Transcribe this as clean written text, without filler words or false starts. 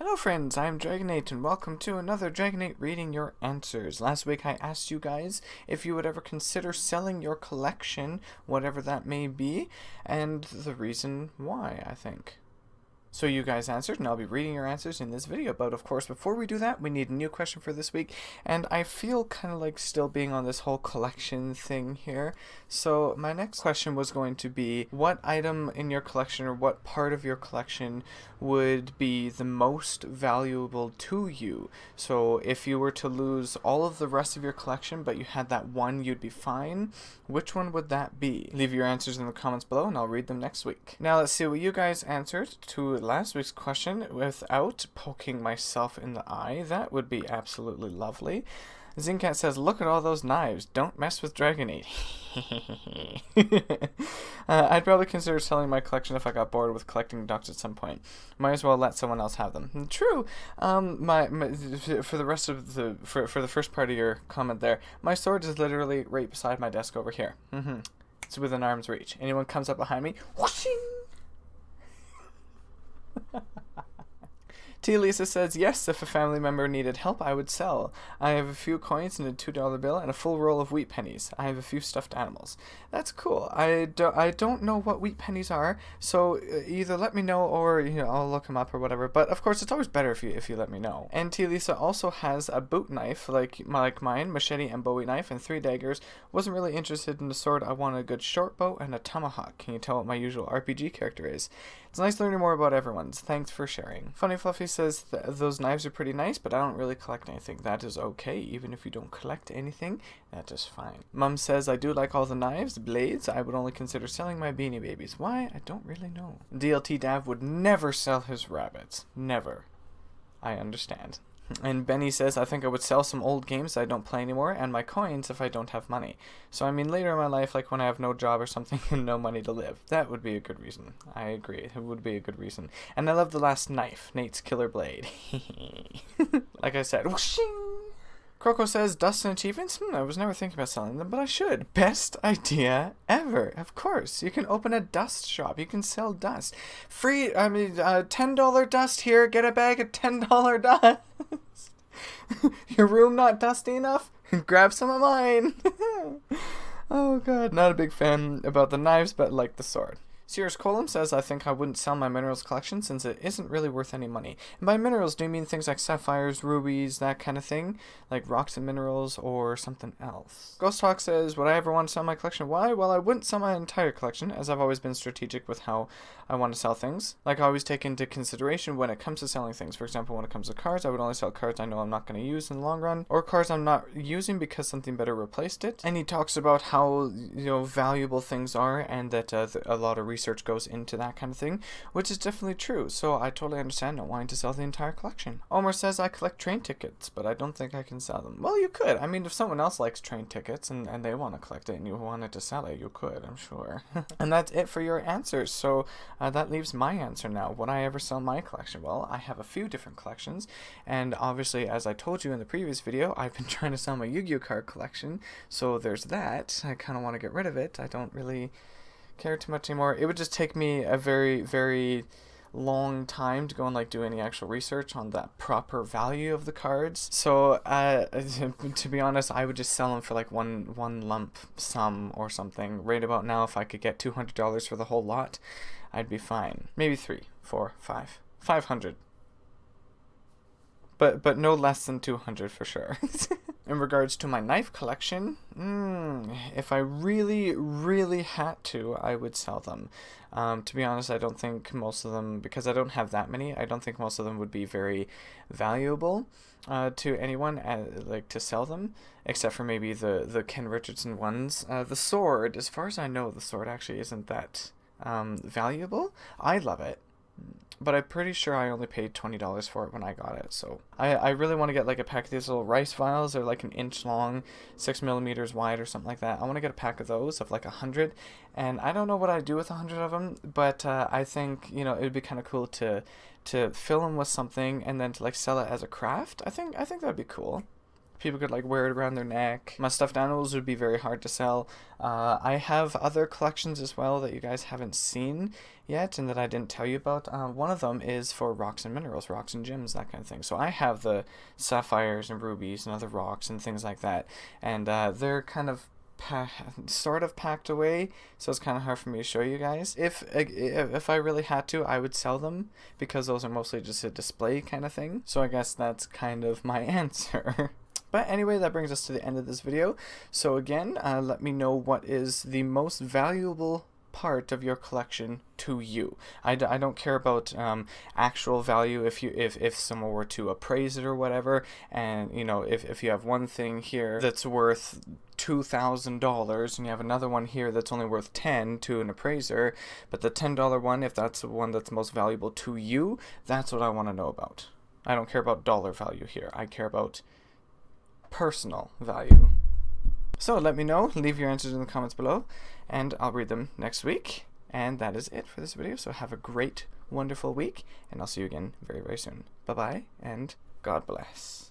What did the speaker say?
Hello friends, I'm DragoNate and welcome to another DragoNate Reading Your Answers. Last week I asked you guys if you would ever consider selling your collection, whatever that may be, and the reason why, I think. So you guys answered, and I'll be reading your answers in this video. But of course, before we do that, we need a new question for this week. And I feel kind of like still being on this whole collection thing here. So my next question was going to be, what item in your collection or what part of your collection would be the most valuable to you? So if you were to lose all of the rest of your collection, but you had that one, you'd be fine. Which one would that be? Leave your answers in the comments below, and I'll read them next week. Now let's see what you guys answered to last week's question without poking myself in the eye. That would be absolutely lovely. Zincat says, look at all those knives. Don't mess with DragoNate. I'd probably consider selling my collection if I got bored with collecting ducks at some point. Might as well let someone else have them. True. For the rest of for the first part of your comment there, my sword is literally right beside my desk over here. It's within arm's reach. Anyone comes up behind me, whooshing. T. Lisa says, yes, if a family member needed help, I would sell. I have a few coins and a $2 bill and a full roll of wheat pennies. I have a few stuffed animals. That's cool. I don't know what wheat pennies are, so either let me know or I'll look them up or whatever. But of course, it's always better if you let me know. And T. Lisa also has a boot knife like mine, machete and bowie knife, and 3 daggers. Wasn't really interested in the sword. I wanted a good short bow and a tomahawk. Can you tell what my usual RPG character is? It's nice learning more about everyone's. Thanks for sharing. Funny Fluffy says those knives are pretty nice, but I don't really collect anything. That is okay. Even if you don't collect anything, that is fine. Mum says, I do like all the knives, blades. I would only consider selling my Beanie Babies. Why? I don't really know. DLT Dav would never sell his rabbits. Never. I understand. And Benny says, I think I would sell some old games I don't play anymore and my coins if I don't have money. So I mean later in my life, like when I have no job or something and no money to live. That would be a good reason. I agree. It would be a good reason. And I love the last knife, Nate's killer blade. Like I said, whooshing. Croco says, dust and achievements? I was never thinking about selling them, but I should. Best idea ever. Of course. You can open a dust shop. You can sell dust. Free, $10 dust here. Get a bag of $10 dust. Your room not dusty enough? Grab some of mine. Oh god. Not a big fan about the knives, but like the sword. Sears Colum says, I think I wouldn't sell my minerals collection since it isn't really worth any money. And by minerals, do you mean things like sapphires, rubies, that kind of thing? Like rocks and minerals or something else? Ghost Hawk says, would I ever want to sell my collection? Why? Well, I wouldn't sell my entire collection, as I've always been strategic with how I want to sell things. Like I always take into consideration when it comes to selling things. For example, when it comes to cards, I would only sell cards I know I'm not going to use in the long run, or cards I'm not using because something better replaced it. And he talks about how, valuable things are and that a lot of research goes into that kind of thing, which is definitely true. So I totally understand not wanting to sell the entire collection. Omer says, I collect train tickets, but I don't think I can sell them. Well, you could. I mean, if someone else likes train tickets and they want to collect it and you wanted to sell it, you could, I'm sure. And that's it for your answers. So that leaves my answer now. Would I ever sell my collection? Well, I have a few different collections, and obviously, as I told you in the previous video, I've been trying to sell my Yu-Gi-Oh card collection, so there's that. I kind of want to get rid of it. I don't really care too much anymore. It would just take me a very, very long time to go and do any actual research on that proper value of the cards. So to be honest, I would just sell them for one lump sum or something. Right about now, if I could get $200 for the whole lot, I'd be fine. Maybe 3, 4, 5, 500. But no less than 200 for sure. In regards to my knife collection, if I really, really had to, I would sell them. To be honest, I don't think most of them, because I don't have that many, I don't think most of them would be very valuable to anyone, to sell them, except for maybe the Ken Richardson ones. The sword, as far as I know, the sword actually isn't that valuable. I love it. But I'm pretty sure I only paid $20 for it when I got it. So I really want to get a pack of these little rice vials. They're an inch long, 6 millimeters wide or something like that. I want to get a pack of those of 100. And I don't know what I'd do with 100 of them, but I think, it would be kind of cool to fill them with something and then to sell it as a craft. I think that'd be cool. People could like wear it around their neck. My stuffed animals would be very hard to sell. I have other collections as well that you guys haven't seen yet and that I didn't tell you about. One of them is for rocks and minerals, rocks and gems, that kind of thing. So I have the sapphires and rubies and other rocks and things like that, and they're kind of sort of packed away, so it's kind of hard for me to show you guys. If I really had to, I would sell them, because those are mostly just a display kind of thing. So I guess that's kind of my answer. But anyway, that brings us to the end of this video. So again, let me know what is the most valuable part of your collection to you. I don't care about actual value. If someone were to appraise it or whatever, and you know, if you have one thing here that's worth $2,000 and you have another one here that's only worth 10 to an appraiser, but the $10 one, if that's the one that's most valuable to you, that's what I want to know about. I don't care about dollar value here. I care about personal value. So let me know, leave your answers in the comments below, and I'll read them next week. And that is it for this video, so have a great, wonderful week, and I'll see you again very, very soon. Bye-bye, and God bless.